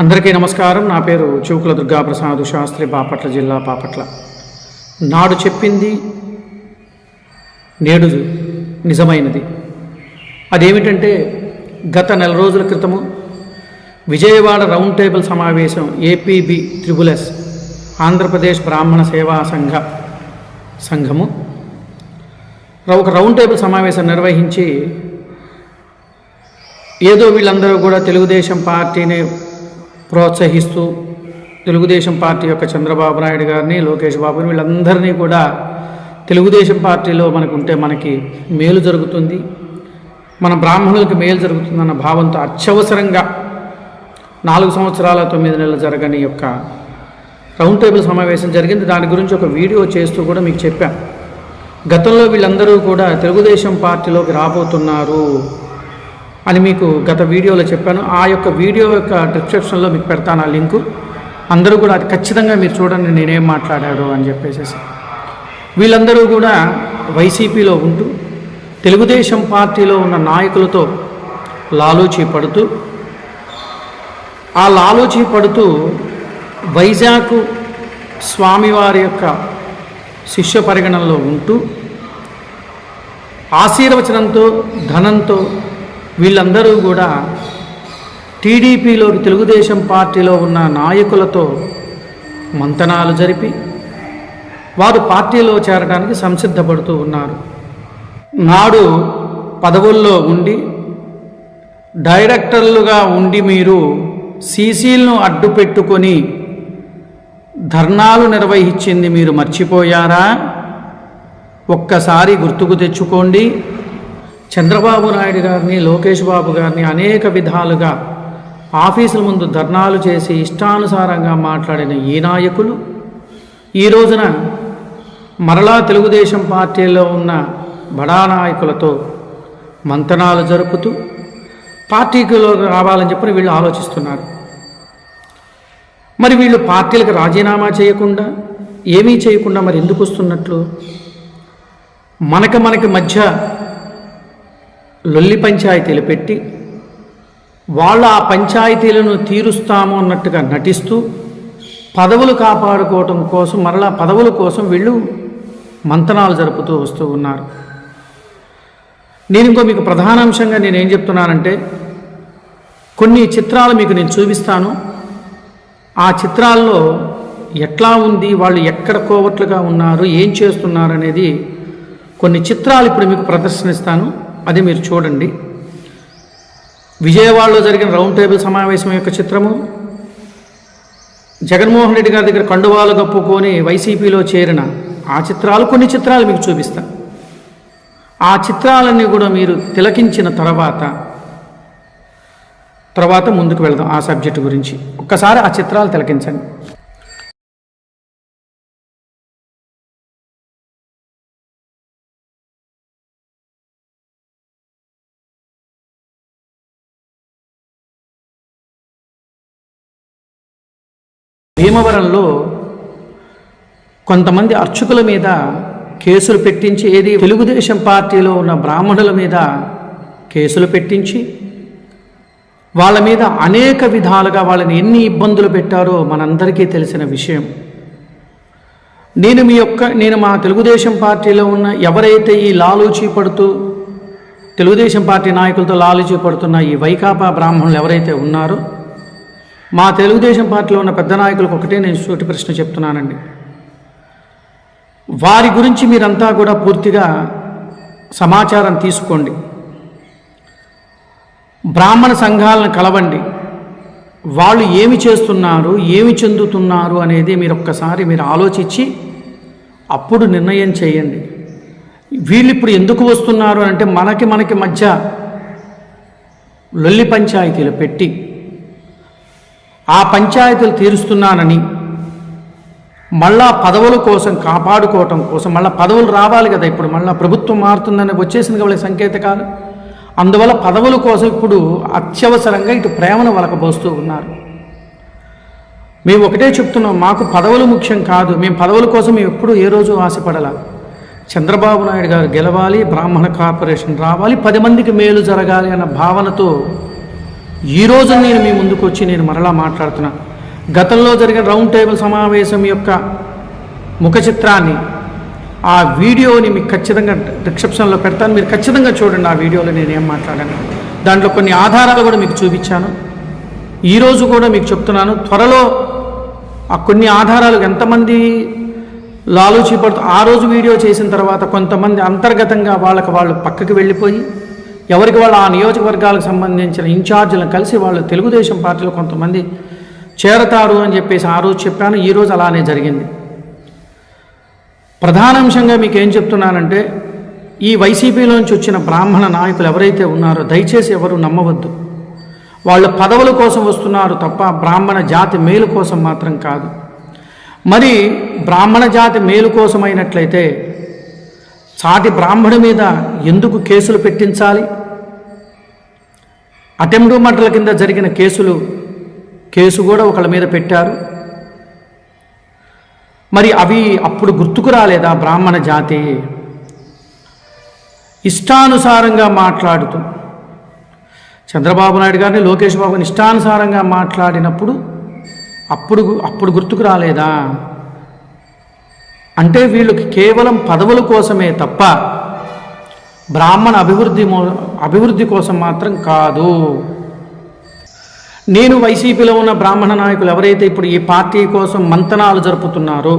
అందరికీ నమస్కారం. నా పేరు చివుకుల దుర్గాప్రసాద్ శాస్త్రి, బాపట్ల జిల్లా బాపట్ల. నాడు చెప్పింది నేడు నిజమైనది. అదేమిటంటే గత నెల రోజుల క్రితము విజయవాడ రౌండ్ టేబుల్ సమావేశం APB+S ఆంధ్రప్రదేశ్ బ్రాహ్మణ సేవా సంఘము ఒక రౌండ్ టేబుల్ సమావేశం నిర్వహించి ఏదో వీళ్ళందరూ కూడా తెలుగుదేశం పార్టీని ప్రోత్సహిస్తూ తెలుగుదేశం పార్టీ యొక్క చంద్రబాబు నాయుడు గారిని, లోకేష్ బాబుని, వీళ్ళందరినీ కూడా తెలుగుదేశం పార్టీలో మనకి మేలు జరుగుతుంది, మన బ్రాహ్మణులకు మేలు జరుగుతుందన్న భావంతో అత్యవసరంగా 4 సంవత్సరాల 9 నెలలు జరగని యొక్క రౌండ్ టేబుల్ సమావేశం జరిగింది. దాని గురించి ఒక వీడియో చేస్తూ కూడా మీకు చెప్పాను. గతంలో వీళ్ళందరూ కూడా తెలుగుదేశం పార్టీలోకి రాబోతున్నారు అని మీకు గత వీడియోలో చెప్పాను. ఆ యొక్క వీడియో యొక్క డిస్క్రిప్షన్లో మీకు పెడతాను ఆ లింకు. అందరూ కూడా అది ఖచ్చితంగా మీరు చూడండి నేనేం మాట్లాడాడు అని చెప్పేసి. వీళ్ళందరూ కూడా వైసీపీలో ఉంటూ తెలుగుదేశం పార్టీలో ఉన్న నాయకులతో లాలూచీ పడుతూ వైజాగ్ స్వామివారి యొక్క శిష్య పరిగణనలో ఉంటూ ఆశీర్వచనంతో ధనంతో వీళ్ళందరూ కూడా టీడీపీలోకి తెలుగుదేశం పార్టీలో ఉన్న నాయకులతో మంతనాలు జరిపి వారు పార్టీలో చేరడానికి సంసిద్ధపడుతూ ఉన్నారు. నాడు పదవుల్లో ఉండి డైరెక్టర్లుగా ఉండి మీరు సీసీలను అడ్డు పెట్టుకొని ధర్నాలు నిర్వహించింది మీరు మర్చిపోయారా? ఒక్కసారి గుర్తుకు తెచ్చుకోండి. చంద్రబాబు నాయుడు గారిని, లోకేష్ బాబు గారిని అనేక విధాలుగా ఆఫీసుల ముందు ధర్నాలు చేసి ఇష్టానుసారంగా మాట్లాడిన ఈ నాయకులు ఈ రోజున మరలా తెలుగుదేశం పార్టీలో ఉన్న బడా నాయకులతో మంతనాలు జరుపుతూ పార్టీలో రావాలని చెప్పి వీళ్ళు ఆలోచిస్తున్నారు. మరి వీళ్ళు పార్టీలకు రాజీనామా చేయకుండా ఏమీ చేయకుండా మరి ఎందుకు వస్తున్నట్లు? మనకి మధ్య లొల్లి పంచాయతీలు పెట్టి వాళ్ళు ఆ పంచాయతీలను తీరుస్తాము అన్నట్టుగా నటిస్తూ పదవులు కాపాడుకోవటం కోసం మరలా పదవుల కోసం వీళ్ళు మంతనాలు జరుపుతూ వస్తూ ఉన్నారు. నేను మీకు ప్రధాన అంశంగా నేనేం చెప్తున్నానంటే కొన్ని చిత్రాలు మీకు నేను చూపిస్తాను. ఆ చిత్రాల్లో ఎట్లా ఉంది, వాళ్ళు ఎక్కడ కోవట్లుగా ఉన్నారు, ఏం చేస్తున్నారు అనేది కొన్ని చిత్రాలు ఇప్పుడు మీకు ప్రదర్శనిస్తాను. అది మీరు చూడండి. విజయవాడలో జరిగిన రౌండ్ టేబుల్ సమావేశం యొక్క చిత్రము, జగన్మోహన్ రెడ్డి గారి దగ్గర కండువాలు కప్పుకొని వైసీపీలో చేరిన ఆ చిత్రాలు, కొన్ని చిత్రాలు మీకు చూపిస్తాను. ఆ చిత్రాలన్నీ కూడా మీరు తిలకించిన తర్వాత ముందుకు వెళదాం ఆ సబ్జెక్టు గురించి. ఒక్కసారి ఆ చిత్రాలు తిలకించండి. భీమవరంలో కొంతమంది అర్చకుల మీద కేసులు పెట్టించి, ఏది తెలుగుదేశం పార్టీలో ఉన్న బ్రాహ్మణుల మీద కేసులు పెట్టించి వాళ్ళ మీద అనేక విధాలుగా వాళ్ళని ఎన్ని ఇబ్బందులు పెట్టారో మనందరికీ తెలిసిన విషయం. నేను మా తెలుగుదేశం పార్టీలో ఉన్న ఎవరైతే ఈ లాలూచీ పడుతూ తెలుగుదేశం పార్టీ నాయకులతో లాలూచీ పడుతున్న ఈ వైకాపా బ్రాహ్మణులు ఎవరైతే ఉన్నారో మా తెలుగుదేశం పార్టీలో ఉన్న పెద్ద నాయకులకు ఒకటే నేను సూటి ప్రశ్న చెప్తున్నానండి. వారి గురించి మీరంతా కూడా పూర్తిగా సమాచారం తీసుకోండి. బ్రాహ్మణ సంఘాలను కలవండి. వాళ్ళు ఏమి చేస్తున్నారు, ఏమి చెందుతున్నారు అనేది మీరు ఆలోచించి అప్పుడు నిర్ణయం చేయండి. వీళ్ళు ఇప్పుడు ఎందుకు వస్తున్నారు అంటే మనకి మధ్య లొల్లి పంచాయతీలు పెట్టి ఆ పంచాయతీలు తీరుస్తున్నానని మళ్ళా పదవుల కోసం కాపాడుకోవటం కోసం మళ్ళీ పదవులు రావాలి కదా. ఇప్పుడు మళ్ళీ ప్రభుత్వం మారుతుందని వచ్చేసింది కాబట్టి సంకేతకాలు. అందువల్ల పదవుల కోసం ఇప్పుడు అత్యవసరంగా ఇటు ప్రేమను వలకబోస్తూ ఉన్నారు. మేము ఒకటే చెప్తున్నాం, మాకు పదవులు ముఖ్యం కాదు. మేము పదవుల కోసం మేము ఎప్పుడు ఏ రోజు ఆశపడాల. చంద్రబాబు నాయుడు గారు గెలవాలి, బ్రాహ్మణ కార్పొరేషన్ రావాలి, 10 మందికి మేలు జరగాలి అన్న భావనతో ఈరోజు నేను మీ ముందుకు వచ్చి నేను మరలా మాట్లాడుతున్నా. గతంలో జరిగిన రౌండ్ టేబుల్ సమావేశం యొక్క ముఖ చిత్రాన్ని, ఆ వీడియోని మీకు ఖచ్చితంగా డిస్క్రిప్షన్లో పెడతాను. మీరు ఖచ్చితంగా చూడండి. ఆ వీడియోలో నేనేం మాట్లాడాను, దాంట్లో కొన్ని ఆధారాలు కూడా మీకు చూపించాను. ఈరోజు కూడా మీకు చెప్తున్నాను, త్వరలో ఆ కొన్ని ఆధారాలు ఎంతమంది లాలూచి పడుతూ ఆ రోజు వీడియో చేసిన తర్వాత కొంతమంది అంతర్గతంగా వాళ్ళు పక్కకి వెళ్ళిపోయి ఎవరికి వాళ్ళు ఆ నియోజకవర్గాలకు సంబంధించిన ఇన్ఛార్జీలను కలిసి వాళ్ళు తెలుగుదేశం పార్టీలో కొంతమంది చేరతారు అని చెప్పేసి ఆ రోజు చెప్పాను. ఈరోజు అలానే జరిగింది. ప్రధానాంశంగా మీకు ఏం చెప్తున్నానంటే, ఈ వైసీపీలోంచి వచ్చిన బ్రాహ్మణ నాయకులు ఎవరైతే ఉన్నారో దయచేసి ఎవరు నమ్మవద్దు. వాళ్ళు పదవుల కోసం వస్తున్నారు తప్ప బ్రాహ్మణ జాతి మేలు కోసం మాత్రం కాదు. మరి బ్రాహ్మణ జాతి మేలు కోసమైనట్లయితే సాటి బ్రాహ్మణుడి మీద ఎందుకు కేసులు పెట్టించాలి? అటెంప్ట్ మర్డర్ల కింద జరిగిన కేసు కూడా ఒకళ్ళ మీద పెట్టారు. మరి అవి అప్పుడు గుర్తుకు రాలేదా? బ్రాహ్మణ జాతి ఇష్టానుసారంగా మాట్లాడుతూ చంద్రబాబు నాయుడు గారిని, లోకేష్ బాబుని ఇష్టానుసారంగా మాట్లాడినప్పుడు అప్పుడు గుర్తుకు రాలేదా? అంటే వీళ్ళకి కేవలం పదవుల కోసమే తప్ప బ్రాహ్మణ అభివృద్ధి కోసం మాత్రం కాదు. నేను వైసీపీలో ఉన్న బ్రాహ్మణ నాయకులు ఎవరైతే ఇప్పుడు ఈ పార్టీ కోసం మంతనాలు జరుపుతున్నారో